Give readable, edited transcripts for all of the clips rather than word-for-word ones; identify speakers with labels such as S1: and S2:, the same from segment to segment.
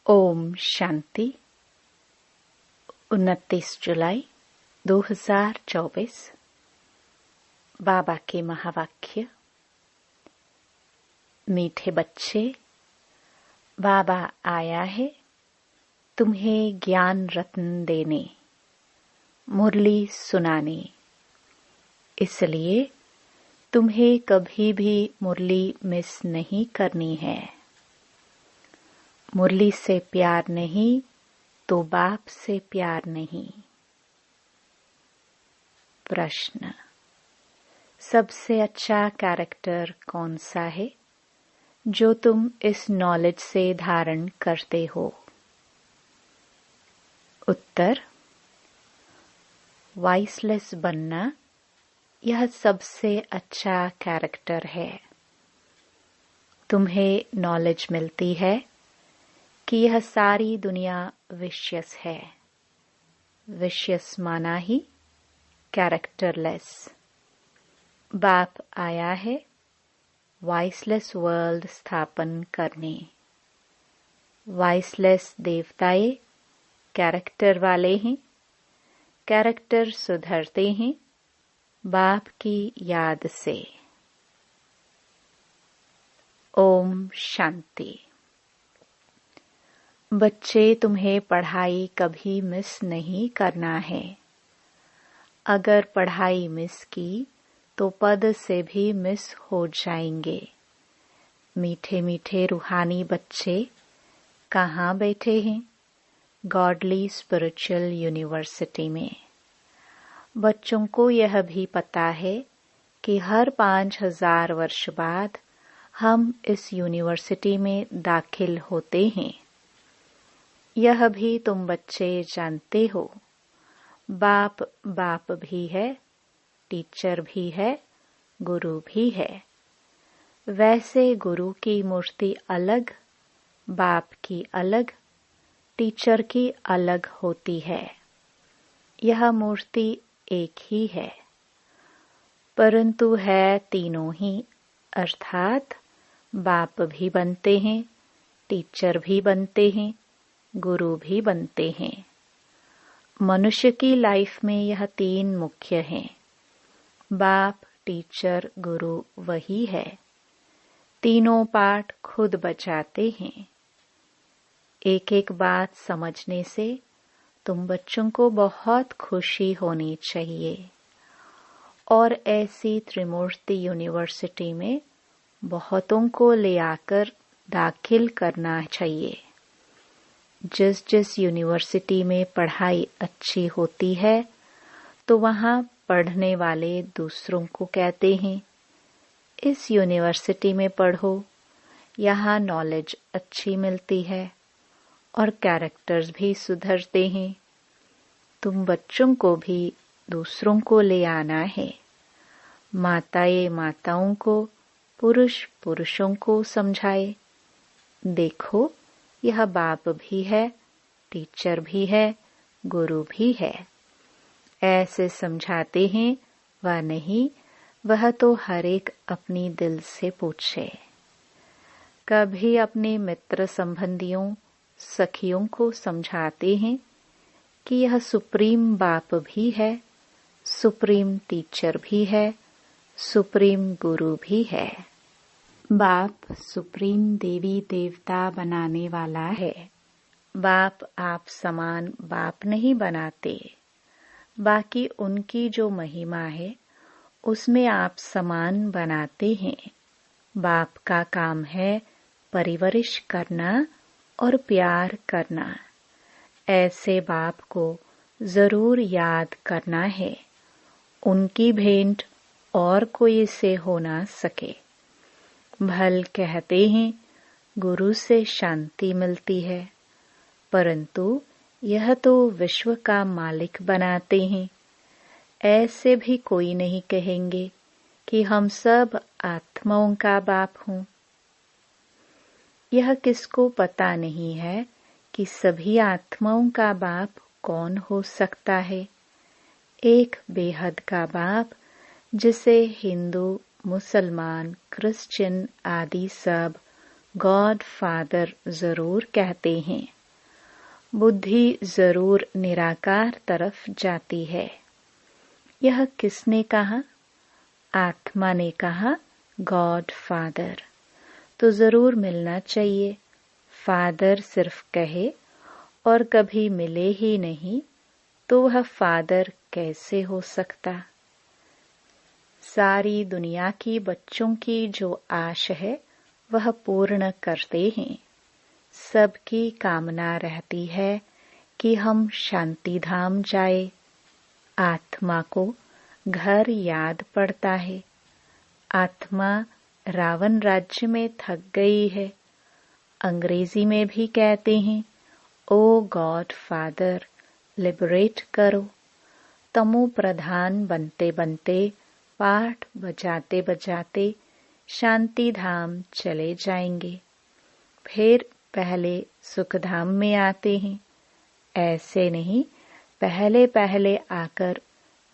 S1: ओम शांति। 29 जुलाई 2024। बाबा के महावाक्य। मीठे बच्चे, बाबा आया है तुम्हें ज्ञान रत्न देने, मुरली सुनाने। इसलिए तुम्हें कभी भी मुरली मिस नहीं करनी है। मुरली से प्यार नहीं तो बाप से प्यार नहीं। प्रश्न: सबसे अच्छा कैरेक्टर कौन सा है जो तुम इस नॉलेज से धारण करते हो? उत्तर: वाइसलेस बनना यह सबसे अच्छा कैरेक्टर है। तुम्हें नॉलेज मिलती है कि यह सारी दुनिया विशियस है। विशियस माना ही कैरेक्टरलेस। बाप आया है वाइसलेस वर्ल्ड स्थापन करने। वाइसलेस देवताएं कैरेक्टर वाले हैं। कैरेक्टर सुधरते हैं बाप की याद से। ओम शांति। बच्चे, तुम्हें पढ़ाई कभी मिस नहीं करना है। अगर पढ़ाई मिस की तो पद से भी मिस हो जाएंगे। मीठे मीठे रूहानी बच्चे कहाँ बैठे हैं? गॉडली स्पिरिचुअल यूनिवर्सिटी में। बच्चों को यह भी पता है कि हर 5000 वर्ष बाद हम इस यूनिवर्सिटी में दाखिल होते हैं। यह भी तुम बच्चे जानते हो। बाप बाप भी है, टीचर भी है, गुरु भी है। वैसे गुरु की मूर्ति अलग, बाप की अलग, टीचर की अलग होती है। यह मूर्ति एक ही है, परंतु है तीनों ही, अर्थात बाप भी बनते हैं, टीचर भी बनते हैं, गुरु भी बनते हैं। मनुष्य की लाइफ में यह 3 मुख्य हैं। बाप, टीचर, गुरु वही है। तीनों पाठ खुद बचाते हैं। एक एक बात समझने से तुम बच्चों को बहुत खुशी होनी चाहिए। और ऐसी त्रिमूर्ति यूनिवर्सिटी में बहुतों को ले आकर दाखिल करना चाहिए। जिस जिस यूनिवर्सिटी में पढ़ाई अच्छी होती है तो वहाँ पढ़ने वाले दूसरों को कहते हैं, इस यूनिवर्सिटी में पढ़ो, यहाँ नॉलेज अच्छी मिलती है और कैरेक्टर्स भी सुधरते हैं। तुम बच्चों को भी दूसरों को ले आना है। माताएं माताओं को, पुरुष पुरुषों को समझाए, देखो यह बाप भी है, टीचर भी है, गुरु भी है। ऐसे समझाते हैं वह नहीं, वह तो हर एक अपनी दिल से पूछे। कभी अपने मित्र संबंधियों, सखियों को समझाते हैं कि यह सुप्रीम बाप भी है, सुप्रीम टीचर भी है, सुप्रीम गुरु भी है। बाप सुप्रीम देवी देवता बनाने वाला है। बाप आप समान बाप नहीं बनाते। बाकी उनकी जो महिमा है उसमें आप समान बनाते हैं। बाप का काम है परवरिश करना और प्यार करना। ऐसे बाप को जरूर याद करना है। उनकी भेंट और कोई से हो ना सके। भल कहते हैं गुरु से शांति मिलती है, परंतु यह तो विश्व का मालिक बनाते हैं। ऐसे भी कोई नहीं कहेंगे कि हम सब आत्माओं का बाप हों। यह किसको पता नहीं है कि सभी आत्माओं का बाप कौन हो सकता है। एक बेहद का बाप जिसे हिंदू, मुसलमान, क्रिश्चियन आदि सब गॉड फादर जरूर कहते हैं। बुद्धि जरूर निराकार तरफ जाती है। यह किसने कहा? आत्मा ने कहा गॉड फादर। तो जरूर मिलना चाहिए। फादर सिर्फ कहे और कभी मिले ही नहीं तो वह फादर कैसे हो सकता? सारी दुनिया की बच्चों की जो आश है वह पूर्ण करते हैं। सबकी कामना रहती है कि हम शांति धाम जाए। आत्मा को घर याद पड़ता है। आत्मा रावण राज्य में थक गई है। अंग्रेजी में भी कहते हैं ओ गॉड फादर लिबरेट करो। तमो प्रधान बनते बनते, पाठ बजाते बजाते शांति धाम चले जाएंगे। फिर पहले सुख धाम में आते हैं। ऐसे नहीं पहले पहले आकर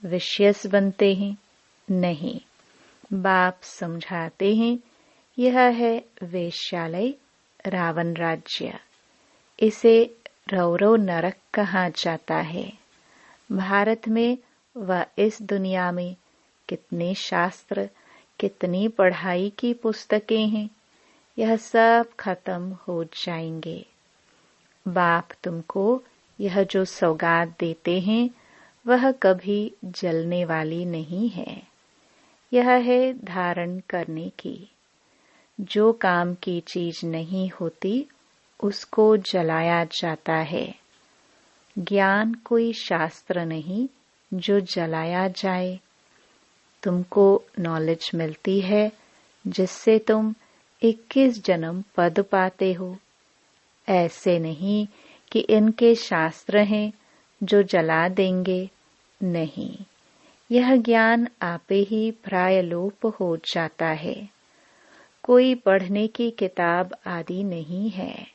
S1: विशेष बनते हैं। नहीं, बाप समझाते हैं यह है वेश्यालय, रावण राज्य। इसे रौरव नरक कहा जाता है। भारत में व इस दुनिया में कितने शास्त्र, कितनी पढ़ाई की पुस्तकें हैं, यह सब खत्म हो जाएंगे। बाप तुमको यह जो सौगात देते हैं वह कभी जलने वाली नहीं है। यह है धारण करने की। जो काम की चीज नहीं होती उसको जलाया जाता है। ज्ञान कोई शास्त्र नहीं जो जलाया जाए। तुमको नॉलेज मिलती है जिससे तुम 21 जन्म पद पाते हो। ऐसे नहीं कि इनके शास्त्र हैं जो जला देंगे। नहीं, यह ज्ञान आपे ही प्रायलोप हो जाता है। कोई पढ़ने की किताब आदि नहीं है।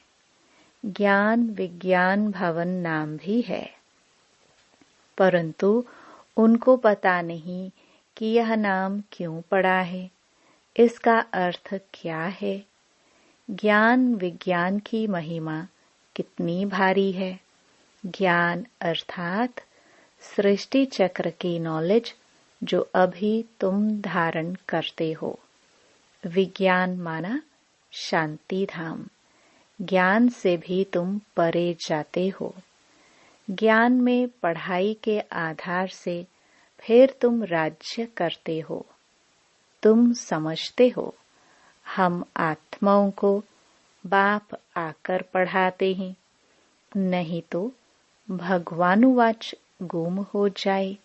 S1: ज्ञान विज्ञान भवन नाम भी है, परंतु उनको पता नहीं कि यह नाम क्यों पड़ा है, इसका अर्थ क्या है। ज्ञान विज्ञान की महिमा कितनी भारी है। ज्ञान अर्थात सृष्टि चक्र की नॉलेज जो अभी तुम धारण करते हो। विज्ञान माना शांति धाम। ज्ञान से भी तुम परे जाते हो। ज्ञान में पढ़ाई के आधार से फिर तुम राज्य करते हो। तुम समझते हो हम आत्माओं को बाप आकर पढ़ाते हैं, नहीं तो भगवानुवाच गुम हो जाए।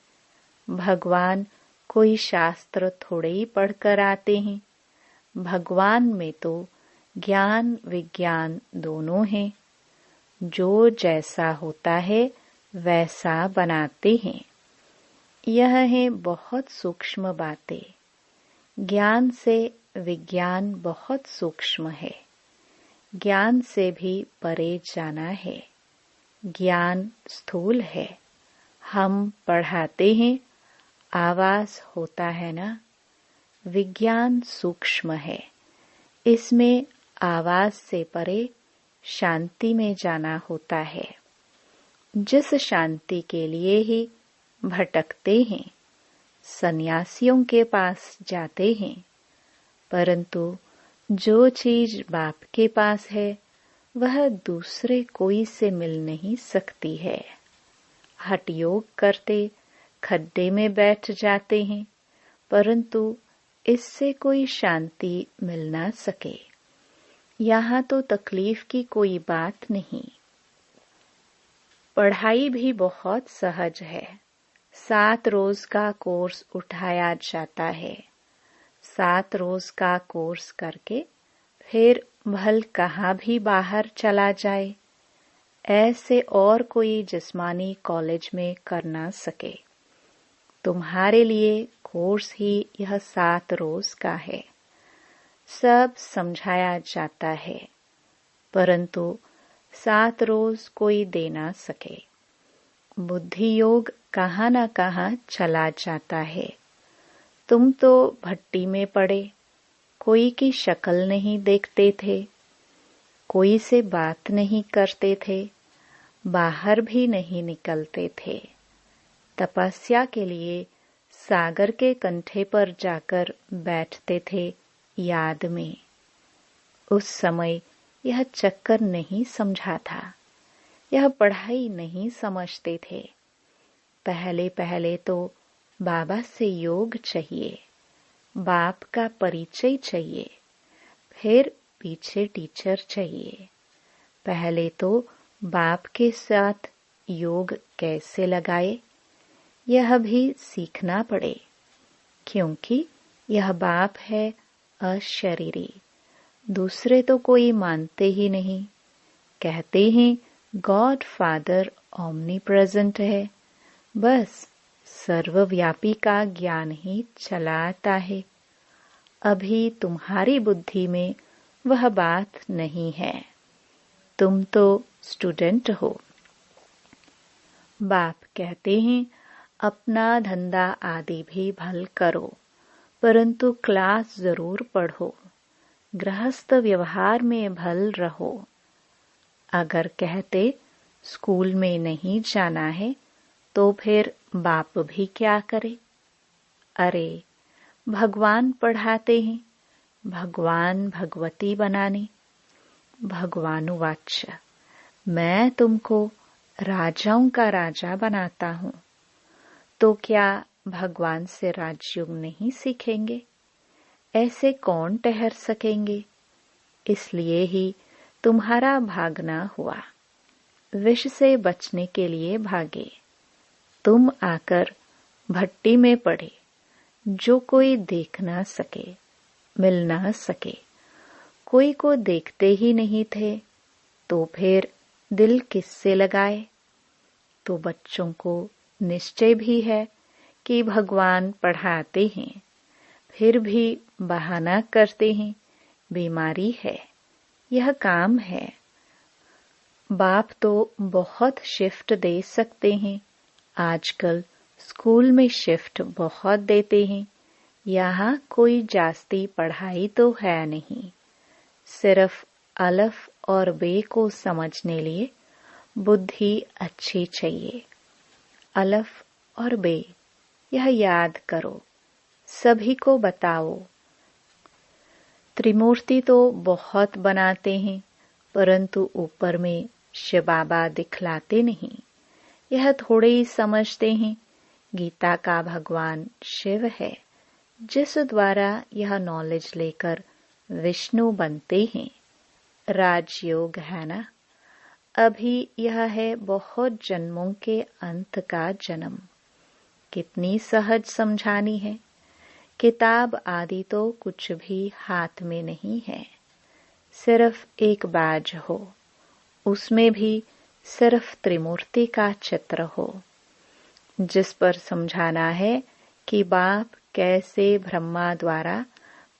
S1: भगवान कोई शास्त्र थोड़े ही पढ़कर आते हैं। भगवान में तो ज्ञान विज्ञान दोनों हैं। जो जैसा होता है वैसा बनाते हैं। यह है बहुत सूक्ष्म बातें। ज्ञान से विज्ञान बहुत सूक्ष्म है। ज्ञान से भी परे जाना है। ज्ञान स्थूल है। हम पढ़ाते हैं, आवाज होता है ना। विज्ञान सूक्ष्म है। इसमें आवाज से परे शांति में जाना होता है। जिस शांति के लिए ही भटकते हैं, सन्यासियों के पास जाते हैं, परंतु जो चीज बाप के पास है वह दूसरे कोई से मिल नहीं सकती है। हठ योग करते खड्डे में बैठ जाते हैं, परंतु इससे कोई शांति मिल ना सके। यहाँ तो तकलीफ की कोई बात नहीं। पढ़ाई भी बहुत सहज है। 7 रोज का कोर्स उठाया जाता है। 7 रोज का कोर्स करके फिर भल कहाँ भी बाहर चला जाए। ऐसे और कोई जिस्मानी कॉलेज में कर ना सके। तुम्हारे लिए कोर्स ही यह 7 रोज का है। सब समझाया जाता है, परंतु 7 रोज कोई दे ना सके। बुद्धि योग कहाँ न कहाँ चला जाता है। तुम तो भट्टी में पड़े, कोई की शक्ल नहीं देखते थे, कोई से बात नहीं करते थे। बाहर भी नहीं निकलते थे। तपस्या के लिए सागर के कंठे पर जाकर बैठते थे याद में। उस समय यह चक्कर नहीं समझा था, यह पढ़ाई नहीं समझते थे। पहले पहले तो बाबा से योग चाहिए, बाप का परिचय चाहिए, फिर पीछे टीचर चाहिए। पहले तो बाप के साथ योग कैसे लगाए यह भी सीखना पड़े, क्योंकि यह बाप है अशरीरी। दूसरे तो कोई मानते ही नहीं, कहते हैं गॉड फादर ओमनी प्रेजेंट है, बस सर्वव्यापी का ज्ञान ही चला आता है। अभी तुम्हारी बुद्धि में वह बात नहीं है, तुम तो स्टूडेंट हो। बाप कहते हैं अपना धंधा आदि भी भल करो, परंतु क्लास जरूर पढ़ो, गृहस्थ व्यवहार में भल रहो। अगर कहते स्कूल में नहीं जाना है तो फिर बाप भी क्या करे। अरे भगवान पढ़ाते हैं, भगवान भगवती बनाने। भगवानुवाच मैं तुमको राजाओं का राजा बनाता हूँ, तो क्या भगवान से राजयोग नहीं सीखेंगे? ऐसे कौन ठहर सकेंगे? इसलिए ही तुम्हारा भागना हुआ, विष से बचने के लिए भागे। तुम आकर भट्टी में पड़े, जो कोई देख ना सके, मिल ना सके। कोई को देखते ही नहीं थे, तो फिर दिल किससे लगाए? तो बच्चों को निश्चय भी है कि भगवान पढ़ाते हैं, फिर भी बहाना करते हैं बीमारी है, यह काम है। बाप तो बहुत शिफ्ट दे सकते हैं, आजकल स्कूल में शिफ्ट बहुत देते हैं। यहाँ कोई जास्ती पढ़ाई तो है नहीं, सिर्फ अलफ और बे को समझने लिए बुद्धि अच्छी चाहिए। अलफ और बे यह याद करो, सभी को बताओ। त्रिमूर्ति तो बहुत बनाते हैं, परंतु ऊपर में शिव बाबा दिखलाते नहीं। यह थोड़े ही समझते हैं गीता का भगवान शिव है, जिस द्वारा यह नॉलेज लेकर विष्णु बनते हैं। राजयोग है ना। अभी यह है बहुत जन्मों के अंत का जन्म। कितनी सहज समझानी है। किताब आदि तो कुछ भी हाथ में नहीं है, सिर्फ एक बाज हो, उसमें भी सिर्फ त्रिमूर्ति का चित्र हो, जिस पर समझाना है कि बाप कैसे ब्रह्मा द्वारा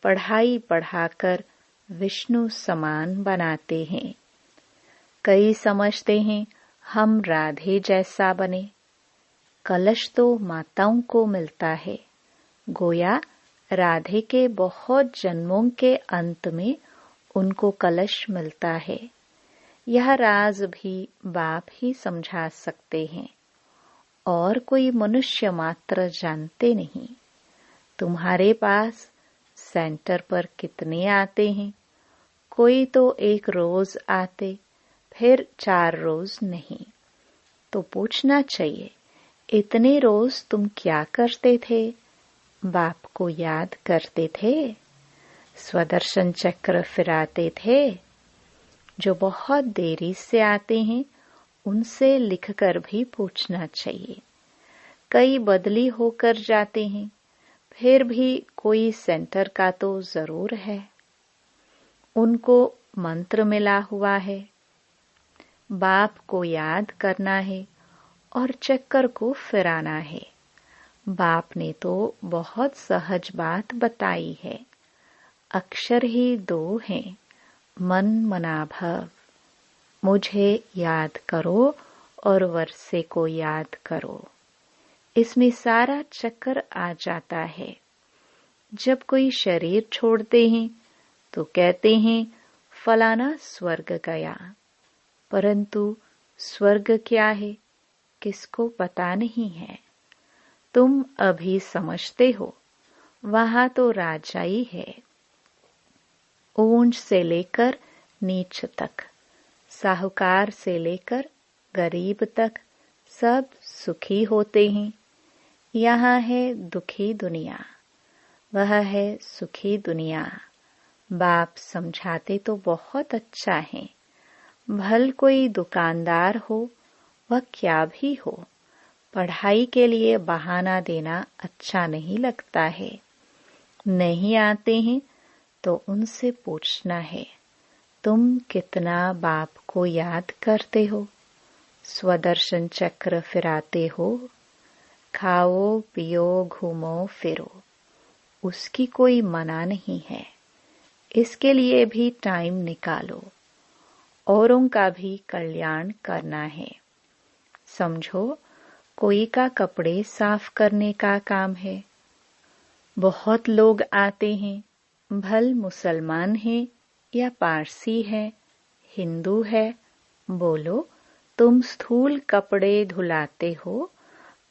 S1: पढ़ाई पढ़ाकर विष्णु समान बनाते हैं। कई समझते हैं हम राधे जैसा बने। कलश तो माताओं को मिलता है, गोया राधे के बहुत जन्मों के अंत में उनको कलश मिलता है। यह राज भी बाप ही समझा सकते हैं, और कोई मनुष्य मात्र जानते नहीं। तुम्हारे पास सेंटर पर कितने आते हैं? कोई तो एक रोज आते, फिर 4 रोज नहीं। तो पूछना चाहिए, इतने रोज तुम क्या करते थे? बाप को याद करते थे? स्वदर्शन चक्र फिराते थे? जो बहुत देरी से आते हैं उनसे लिखकर भी पूछना चाहिए। कई बदली होकर जाते हैं, फिर भी कोई सेंटर का तो जरूर है। उनको मंत्र मिला हुआ है। बाप को याद करना है और चक्कर को फिराना है। बाप ने तो बहुत सहज बात बताई है। अक्षर ही 2 हैं, मन मना भव। मुझे याद करो और वर्षे को याद करो। इसमें सारा चक्कर आ जाता है। जब कोई शरीर छोड़ते हैं तो कहते हैं फलाना स्वर्ग गया, परंतु स्वर्ग क्या है किसको पता नहीं है। तुम अभी समझते हो वहां तो राजाई है। ऊंच से लेकर नीच तक, साहूकार से लेकर गरीब तक सब सुखी होते हैं। यहाँ है दुखी दुनिया, वह है सुखी दुनिया। बाप समझाते तो बहुत अच्छा है। भल कोई दुकानदार हो वह क्या भी हो, पढ़ाई के लिए बहाना देना अच्छा नहीं लगता है। नहीं आते हैं तो उनसे पूछना है, तुम कितना बाप को याद करते हो, स्वदर्शन चक्र फिराते हो, खाओ पियो घूमो फिरो, उसकी कोई मना नहीं है। इसके लिए भी टाइम निकालो, औरों का भी कल्याण करना है। समझो कोई का कपड़े साफ करने का काम है। बहुत लोग आते हैं, भल मुसलमान है या पारसी है, हिंदू है। बोलो तुम स्थूल कपड़े धुलाते हो,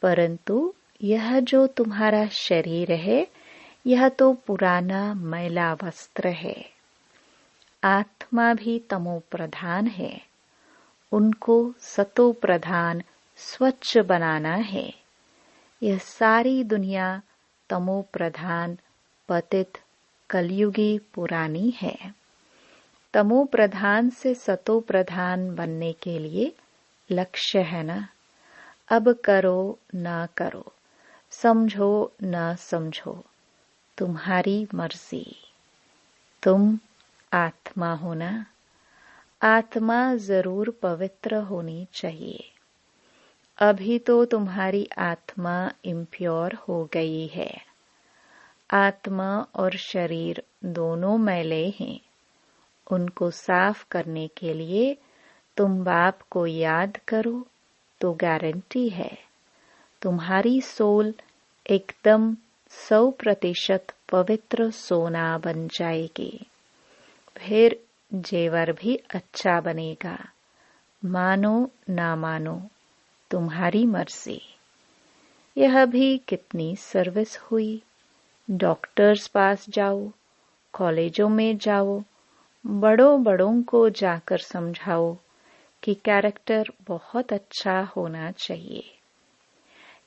S1: परंतु यह जो तुम्हारा शरीर है यह तो पुराना मैला वस्त्र है। आत्मा भी तमो प्रधान है, उनको सतो प्रधान स्वच्छ बनाना है। यह सारी दुनिया तमो प्रधान पतित कलयुगी पुरानी है। तमो प्रधान से सतो प्रधान बनने के लिए लक्ष्य है ना। अब करो ना करो, समझो ना समझो, तुम्हारी मर्जी। तुम आत्मा हो ना। आत्मा जरूर पवित्र होनी चाहिए। अभी तो तुम्हारी आत्मा इम्प्योर हो गई है। आत्मा और शरीर दोनों मैले हैं। उनको साफ करने के लिए तुम बाप को याद करो तो गारंटी है तुम्हारी सोल एकदम 100% पवित्र सोना बन जाएगी। फिर जेवर भी अच्छा बनेगा। मानो ना मानो तुम्हारी मर्जी। यह भी कितनी सर्विस हुई। डॉक्टर्स पास जाओ, कॉलेजों में जाओ, बड़ों को जाकर समझाओ कि कैरेक्टर बहुत अच्छा होना चाहिए।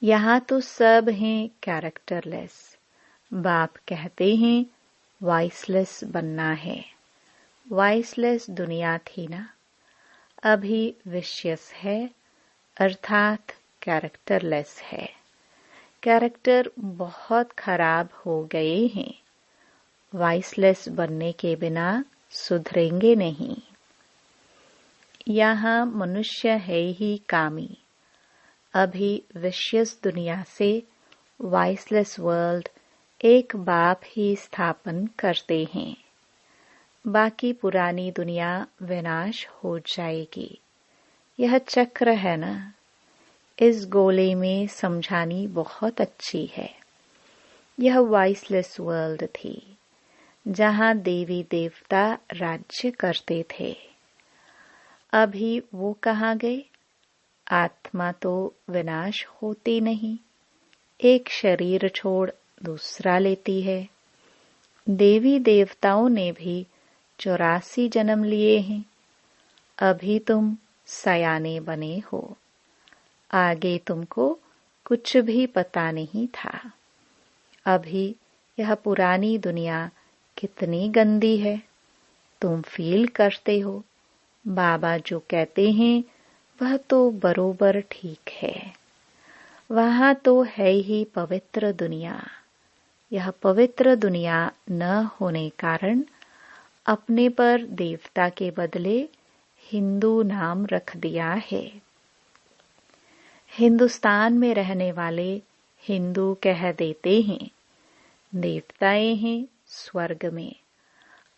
S1: यहाँ तो सब हैं कैरेक्टरलेस। बाप कहते हैं वॉइसलेस बनना है। वॉइसलेस दुनिया थी ना, अभी विशियस है अर्थात कैरेक्टरलेस है। कैरेक्टर बहुत खराब हो गए हैं। वॉइसलेस बनने के बिना सुधरेंगे नहीं। यहाँ मनुष्य है ही कामी। अभी विशियस दुनिया से वॉइसलेस वर्ल्ड एक बाप ही स्थापन करते हैं। बाकी पुरानी दुनिया विनाश हो जाएगी। यह चक्र है ना। इस गोले में समझानी बहुत अच्छी है। यह वॉइसलेस वर्ल्ड थी जहाँ देवी देवता राज्य करते थे। अभी वो कहाँ गए? आत्मा तो विनाश होती नहीं, एक शरीर छोड़ दूसरा लेती है। देवी देवताओं ने भी 84 जन्म लिए हैं। अभी तुम सयाने बने हो। आगे तुमको कुछ भी पता नहीं था। अभी यह पुरानी दुनिया कितनी गंदी है तुम फील करते हो। बाबा जो कहते हैं वह तो बरोबर ठीक है। वहाँ तो है ही पवित्र दुनिया। यह पवित्र दुनिया न होने कारण अपने पर देवता के बदले हिंदू नाम रख दिया है। हिंदुस्तान में रहने वाले हिंदू कह देते हैं, देवताएं हैं स्वर्ग में।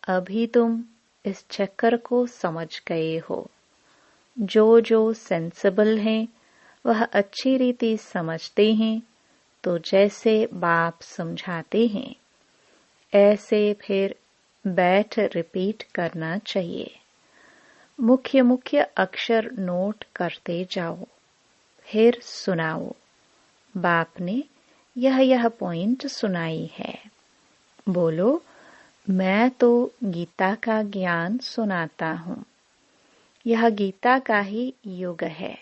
S1: अभी तुम इस चक्कर को समझ गए हो। जो सेंसिबल हैं वह अच्छी रीति समझते हैं, तो जैसे बाप समझाते हैं ऐसे फिर बैठ रिपीट करना चाहिए। मुख्य मुख्य अक्षर नोट करते जाओ, फिर सुनाओ। बाप ने यह पॉइंट सुनाई है। बोलो, मैं तो गीता का ज्ञान सुनाता हूँ। यह गीता का ही युग है।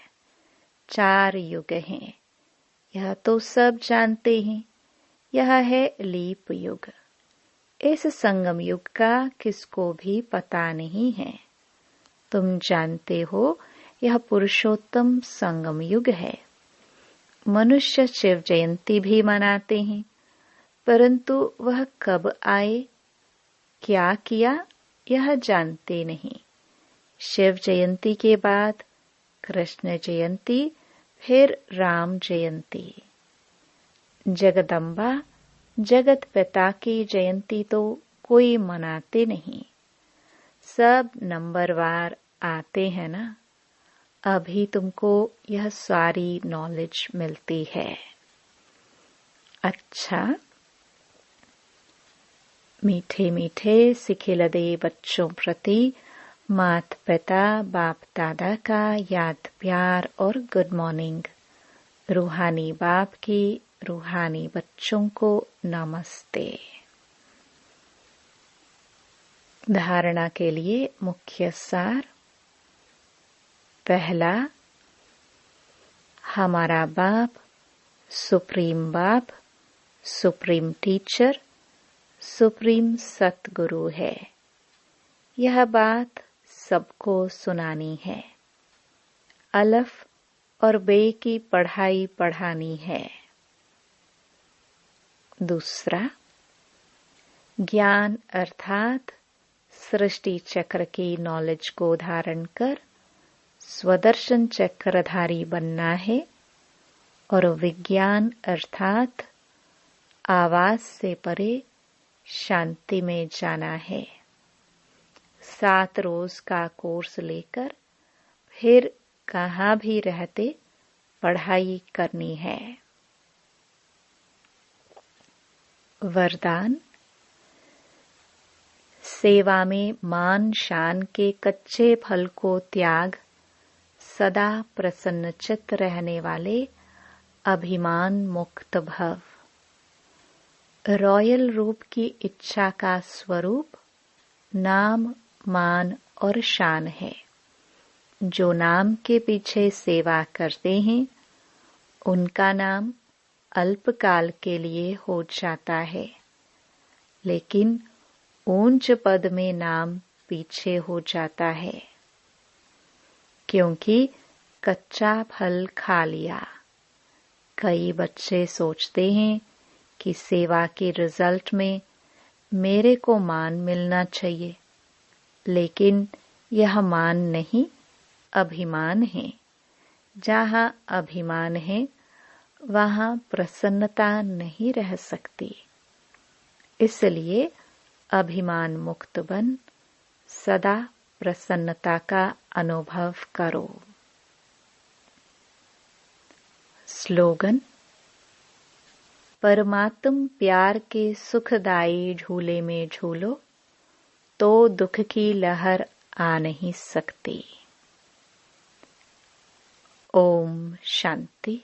S1: 4 युग हैं, यह तो सब जानते हैं। यह है लीप युग। इस संगम युग का किसको भी पता नहीं है। तुम जानते हो, यह पुरुषोत्तम संगम युग है। मनुष्य शिव जयंती भी मनाते हैं, परंतु वह कब आए, क्या किया, यह जानते नहीं। शिव जयंती के बाद कृष्ण जयंती, फिर राम जयंती। जगदम्बा जगत पिता की जयंती तो कोई मनाते नहीं। सब नंबरवार आते हैं ना। अभी तुमको यह सारी नॉलेज मिलती है। अच्छा, मीठे मीठे सिखिलदे बच्चों प्रति माता पिता बाप दादा का याद प्यार और गुड मॉर्निंग। रूहानी बाप की रूहानी बच्चों को नमस्ते। धारणा के लिए मुख्य सार। पहला, हमारा बाप सुप्रीम टीचर, सुप्रीम सतगुरु है। यह बात सबको सुनानी है। अलफ और बे की पढ़ाई पढ़ानी है। दूसरा, ज्ञान अर्थात सृष्टि चक्र की नॉलेज को धारण कर स्वदर्शन चक्रधारी बनना है और विज्ञान अर्थात आवाज से परे शांति में जाना है। 7 रोज का कोर्स लेकर फिर कहाँ भी रहते पढ़ाई करनी है। वरदान, सेवा में मान शान के कच्चे फल को त्याग सदा प्रसन्नचित्त रहने वाले अभिमान मुक्त भव। रॉयल रूप की इच्छा का स्वरूप नाम, मान और शान है। जो नाम के पीछे सेवा करते हैं, उनका नाम अल्पकाल के लिए हो जाता है, लेकिन ऊंच पद में नाम पीछे हो जाता है, क्योंकि कच्चा फल खा लिया। कई बच्चे सोचते हैं कि सेवा के रिजल्ट में मेरे को मान मिलना चाहिए, लेकिन यह मान नहीं, अभिमान है। जहाँ अभिमान है, वहाँ प्रसन्नता नहीं रह सकती। इसलिए अभिमान मुक्त बन सदा प्रसन्नता का अनुभव करो। स्लोगन, परमात्म प्यार के सुखदायी झूले में झूलो तो दुख की लहर आ नहीं सकती। ओम शांति।